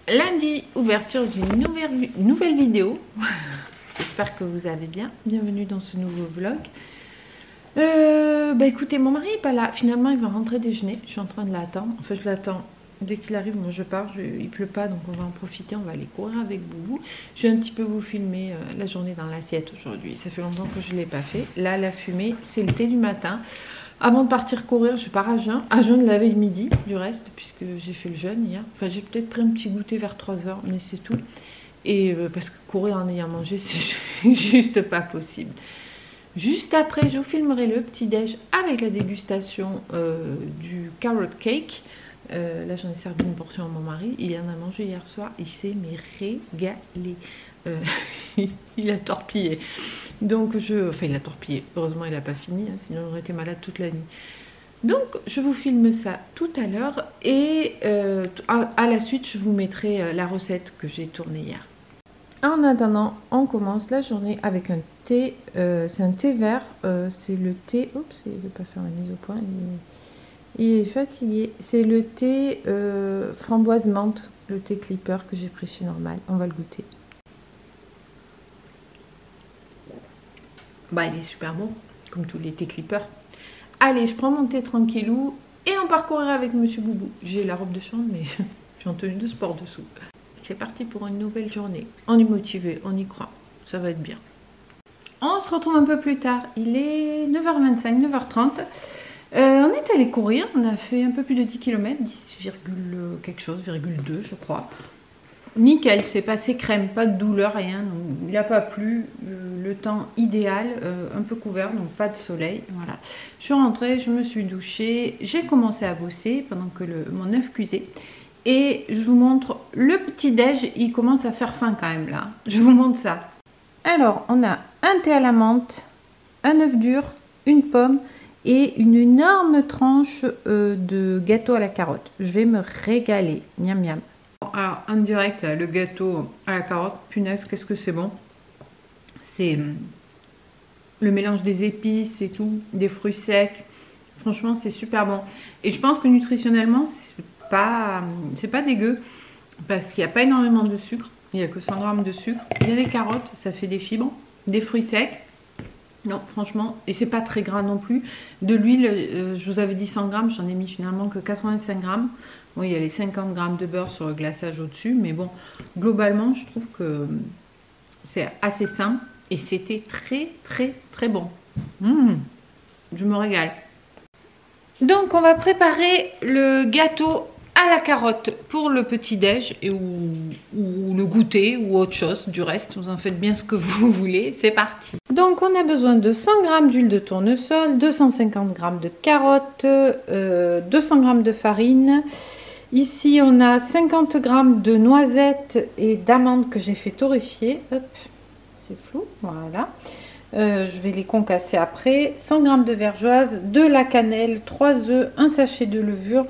Lundi, ouverture d'une nouvelle vidéo. J'espère que vous allez bien. Bienvenue dans ce nouveau vlog. Écoutez, mon mari n'est pas là. Finalement, il va rentrer déjeuner. Je suis en train de l'attendre. Enfin, je l'attends. Dès qu'il arrive, moi je pars. Il pleut pas, donc on va en profiter. On va aller courir avec Boubou. Je vais un petit peu vous filmer la journée dans l'assiette aujourd'hui. Ça fait longtemps que je ne l'ai pas fait. Là, la fumée, c'est le thé du matin. Avant de partir courir, je pars à jeun de la veille midi, du reste, puisque j'ai fait le jeûne hier. Enfin, j'ai peut-être pris un petit goûter vers 3 h, mais c'est tout. Et parce que courir en ayant mangé, c'est juste pas possible. Juste après, je vous filmerai le petit-déj avec la dégustation du carrot cake. Là, j'en ai servi une portion à mon mari. Il en a mangé hier soir. Il s'est régalé. Il a torpillé. Donc, enfin, il a torpillé. Heureusement, il n'a pas fini. Hein, sinon, il aurait été malade toute la nuit. Donc, je vous filme ça tout à l'heure. Et à la suite, je vous mettrai la recette que j'ai tournée hier. En attendant, on commence la journée avec un thé. C'est un thé vert. C'est le thé... Oups, il ne veut pas faire la mise au point. Il est fatigué. C'est le thé framboise menthe. Le thé clipper que j'ai pris chez Normal. On va le goûter. Bah, il est super bon, comme tous les thés clippers. Allez, je prends mon thé tranquillou et on part courir avec Monsieur Boubou. J'ai la robe de chambre, mais je suis en tenue de sport dessous. C'est parti pour une nouvelle journée. On est motivé, on y croit. Ça va être bien. On se retrouve un peu plus tard. Il est 9h25, 9h30. On est allé courir. On a fait un peu plus de 10 km, 10, quelque chose, 2 je crois. Nickel, c'est passé crème, pas de douleur, rien. Donc, il n'a pas plu, le temps idéal, un peu couvert, donc pas de soleil. Voilà. Je suis rentrée, je me suis douchée, j'ai commencé à bosser pendant que mon œuf cuisait. Et je vous montre le petit-déj, il commence à faire faim quand même là. Je vous montre ça. Alors, on a un thé à la menthe, un œuf dur, une pomme et une énorme tranche de gâteau à la carotte. Je vais me régaler. Miam miam. Alors, en direct, le gâteau à la carotte, punaise, qu'est-ce que c'est bon. C'est le mélange des épices et tout, des fruits secs. Franchement, c'est super bon. Et je pense que nutritionnellement, c'est pas dégueu. Parce qu'il n'y a pas énormément de sucre. Il n'y a que 100 g de sucre. Il y a des carottes, ça fait des fibres. Des fruits secs. Non, franchement, et c'est pas très gras non plus. De l'huile, je vous avais dit 100 g, j'en ai mis finalement que 85 g. Bon, il y a les 50 g de beurre sur le glaçage au-dessus, mais bon, globalement, je trouve que c'est assez sain et c'était très bon. Je me régale. Donc, on va préparer le gâteau à la carotte pour le petit-déj ou le goûter ou autre chose. Du reste, vous en faites bien ce que vous voulez. C'est parti. Donc, on a besoin de 100 g d'huile de tournesol, 250 g de carottes, 200 g de farine. Ici, on a 50 g de noisettes et d'amandes que j'ai fait torréfier. Hop, c'est flou, voilà. Je vais les concasser après. 100 g de vergeoise, de la cannelle, 3 œufs, un sachet de levure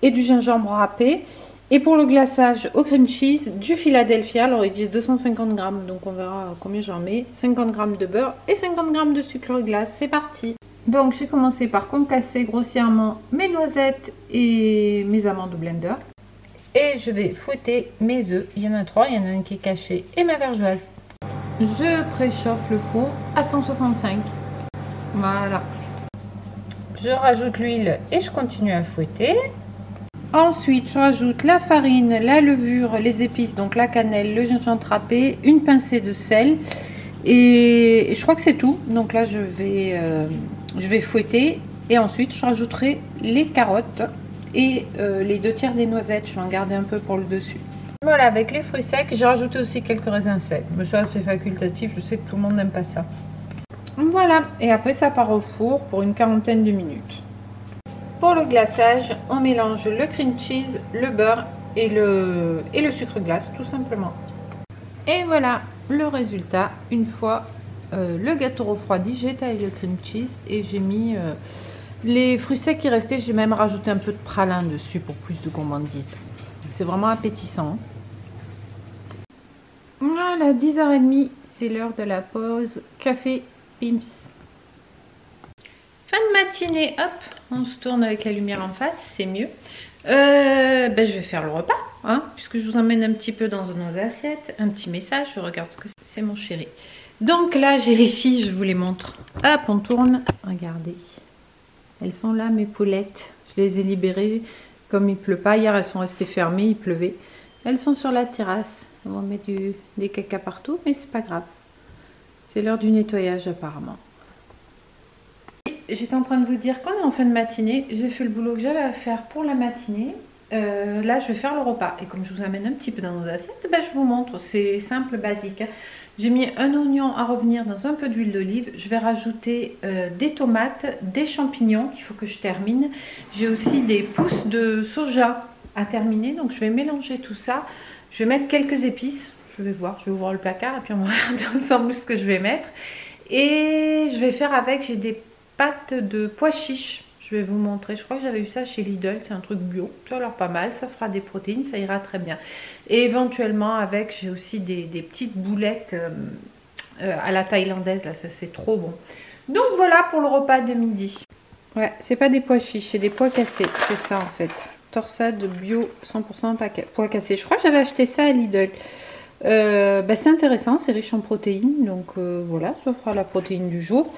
et du gingembre râpé. Et pour le glaçage au cream cheese, du Philadelphia. Alors, ils disent 250 g, donc on verra combien j'en mets. 50 g de beurre et 50 g de sucre glace. C'est parti. Donc, j'ai commencé par concasser grossièrement mes noisettes et mes amandes au blender. Et je vais fouetter mes œufs. Il y en a 3, il y en a un qui est caché et ma vergeoise. Je préchauffe le four à 165. Voilà. Je rajoute l'huile et je continue à fouetter. Ensuite, je rajoute la farine, la levure, les épices, donc la cannelle, le gingembre râpé, une pincée de sel. Et je crois que c'est tout. Donc là, je vais fouetter. Et ensuite, je rajouterai les carottes et les 2 tiers des noisettes. Je vais en garder un peu pour le dessus. Voilà, avec les fruits secs, j'ai rajouté aussi quelques raisins secs. Mais ça, c'est facultatif. Je sais que tout le monde n'aime pas ça. Voilà. Et après, ça part au four pour une 40aine de minutes. Pour le glaçage, on mélange le cream cheese, le beurre et le sucre glace, tout simplement. Et voilà le résultat. Une fois le gâteau refroidi, j'ai taillé le cream cheese et j'ai mis les fruits secs qui restaient. J'ai même rajouté un peu de pralin dessus pour plus de gourmandise. C'est vraiment appétissant. Voilà, 10h30, c'est l'heure de la pause café Pimps. Fin de matinée, hop, on se tourne avec la lumière en face, c'est mieux. Je vais faire le repas, hein, puisque je vous emmène un petit peu dans nos assiettes. Un petit message, je regarde ce que c'est, mon chéri. Donc là, j'ai les filles, je vous les montre. Hop, on tourne, regardez. Elles sont là, mes poulettes. Je les ai libérées, comme il pleut pas. Hier, elles sont restées fermées, il pleuvait. Elles sont sur la terrasse. On va mettre des caca partout, mais c'est pas grave. C'est l'heure du nettoyage apparemment. J'étais en train de vous dire qu'on est en fin de matinée. J'ai fait le boulot que j'avais à faire pour la matinée. Là, je vais faire le repas. Et comme je vous amène un petit peu dans nos assiettes, je vous montre. C'est simple, basique. J'ai mis un oignon à revenir dans un peu d'huile d'olive. Je vais rajouter des tomates, des champignons qu'il faut que je termine. J'ai aussi des pousses de soja à terminer. Donc, je vais mélanger tout ça. Je vais mettre quelques épices. Je vais ouvrir le placard et puis on va regarder ensemble ce que je vais mettre. Et je vais faire avec, j'ai des pâtes de pois chiches. Je vais vous montrer, je crois que j'avais eu ça chez Lidl, c'est un truc bio, ça a l'air pas mal, ça fera des protéines, ça ira très bien. Et éventuellement avec, j'ai aussi des petites boulettes à la thaïlandaise, là, ça c'est trop bon. Donc voilà pour le repas de midi. Ouais, c'est pas des pois chiches, c'est des pois cassés, c'est ça en fait. Torsade bio 100% pois cassés, je crois que j'avais acheté ça à Lidl. C'est intéressant, c'est riche en protéines, donc voilà, ça fera la protéine du jour.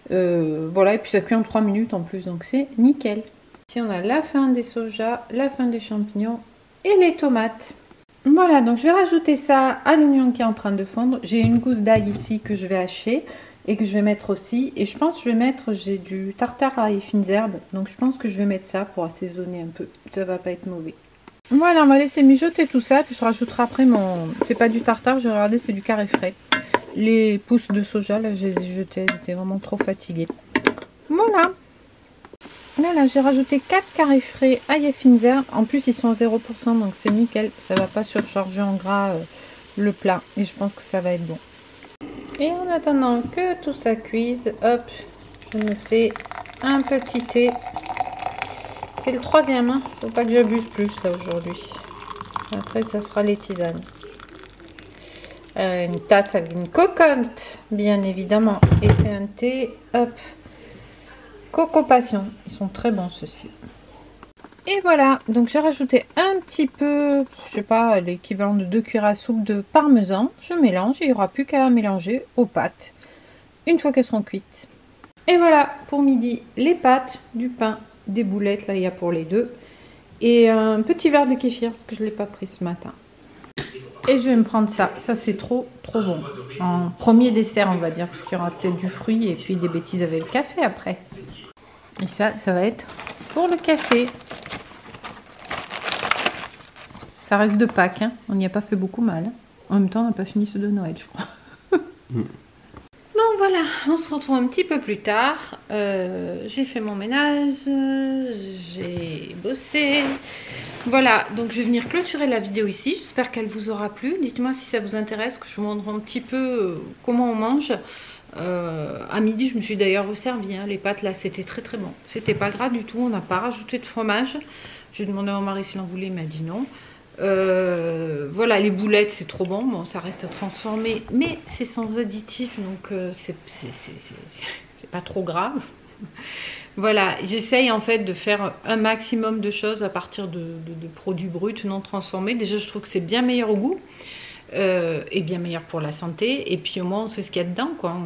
Voilà, et puis ça cuit en 3 minutes en plus, donc c'est nickel. Ici on a la fin des soja, la fin des champignons et les tomates. Voilà, donc je vais rajouter ça à l'oignon qui est en train de fondre. J'ai une gousse d'ail ici que je vais hacher et que je vais mettre aussi. Et je pense que je vais mettre, j'ai du tartare à fines herbes, donc je pense que je vais mettre ça pour assaisonner un peu. Ça va pas être mauvais. Voilà, on va laisser mijoter tout ça, puis je rajouterai après mon... C'est pas du tartare, j'ai regardé, c'est du carré frais. Les pousses de soja, là, je les ai jetées, j'étais vraiment trop fatiguée. Voilà. Là, j'ai rajouté 4 carrés frais à fines herbes. En plus, ils sont à 0%, donc c'est nickel. Ça va pas surcharger en gras le plat. Et je pense que ça va être bon. Et en attendant que tout ça cuise, hop, je me fais un petit thé. C'est le 3e, hein. Faut pas que j'abuse plus là aujourd'hui. Après, ça sera les tisanes. Une tasse avec une cocotte, bien évidemment. Et c'est un thé, hop, Coco Passion. Ils sont très bons ceux-ci. Et voilà, donc j'ai rajouté un petit peu, je sais pas, l'équivalent de 2 cuillères à soupe de parmesan. Je mélange, il n'y aura plus qu'à mélanger aux pâtes une fois qu'elles seront cuites. Et voilà, pour midi, les pâtes, du pain, des boulettes, là il y a pour les deux. Et un petit verre de kéfir, parce que je ne l'ai pas pris ce matin. Et je vais me prendre ça. Ça, c'est trop bon. En premier dessert, on va dire, parce qu'il y aura peut-être du fruit et puis des bêtises avec le café après. Et ça va être pour le café. Ça reste de Pâques, hein. On n'y a pas fait beaucoup mal. Hein. En même temps, on n'a pas fini ceux de Noël, je crois. Bon, voilà, on se retrouve un petit peu plus tard. J'ai fait mon ménage, j'ai bossé. Voilà, donc je vais venir clôturer la vidéo ici. J'espère qu'elle vous aura plu. Dites-moi si ça vous intéresse, que je vous montre un petit peu comment on mange. À midi, je me suis d'ailleurs resservi. Hein. Les pâtes, là, c'était très bon. C'était pas gras du tout. On n'a pas rajouté de fromage. J'ai demandé à mon mari s'il en voulait. Il m'a dit non. Voilà, les boulettes, c'est trop bon. Bon, ça reste transformé, mais c'est sans additif. Donc, c'est pas trop grave. Voilà, j'essaye en fait de faire un maximum de choses à partir de produits bruts non transformés. Déjà, je trouve que c'est bien meilleur au goût et bien meilleur pour la santé. Et puis au moins, on sait ce qu'il y a dedans, quoi.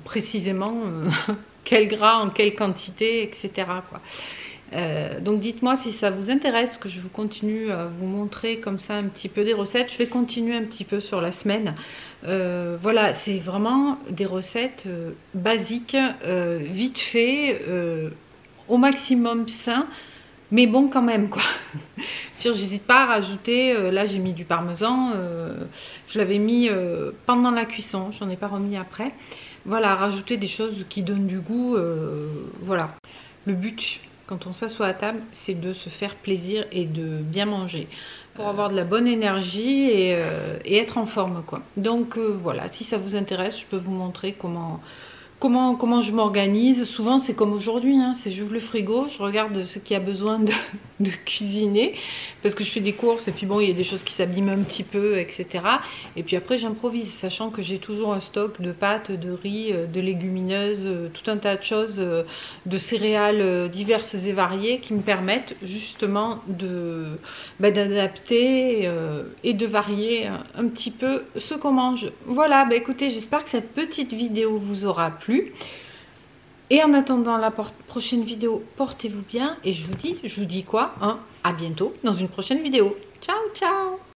Précisément, quel gras, en quelle quantité, etc. quoi. Donc dites-moi si ça vous intéresse que je vous continue à vous montrer comme ça un petit peu des recettes. Je vais continuer un petit peu sur la semaine. Voilà, c'est vraiment des recettes basiques, vite fait, au maximum sain, mais bon quand même quoi. J'hésite pas à rajouter, là j'ai mis du parmesan, je l'avais mis pendant la cuisson, j'en ai pas remis après. Voilà, rajouter des choses qui donnent du goût, voilà. Le but quand on s'assoit à table, c'est de se faire plaisir et de bien manger pour avoir de la bonne énergie et être en forme quoi. Donc voilà, si ça vous intéresse, je peux vous montrer comment comment je m'organise. Souvent c'est comme aujourd'hui, hein, c'est j'ouvre le frigo, je regarde ce qui a besoin de cuisiner, parce que je fais des courses et puis bon, il y a des choses qui s'abîment un petit peu, etc. Et puis après j'improvise, sachant que j'ai toujours un stock de pâtes, de riz, de légumineuses, tout un tas de choses, de céréales diverses et variées qui me permettent justement d'adapter et de varier un petit peu ce qu'on mange. Voilà, bah écoutez, j'espère que cette petite vidéo vous aura plu. Et en attendant la prochaine vidéo, portez-vous bien et je vous dis quoi, hein, à bientôt dans une prochaine vidéo. Ciao, ciao!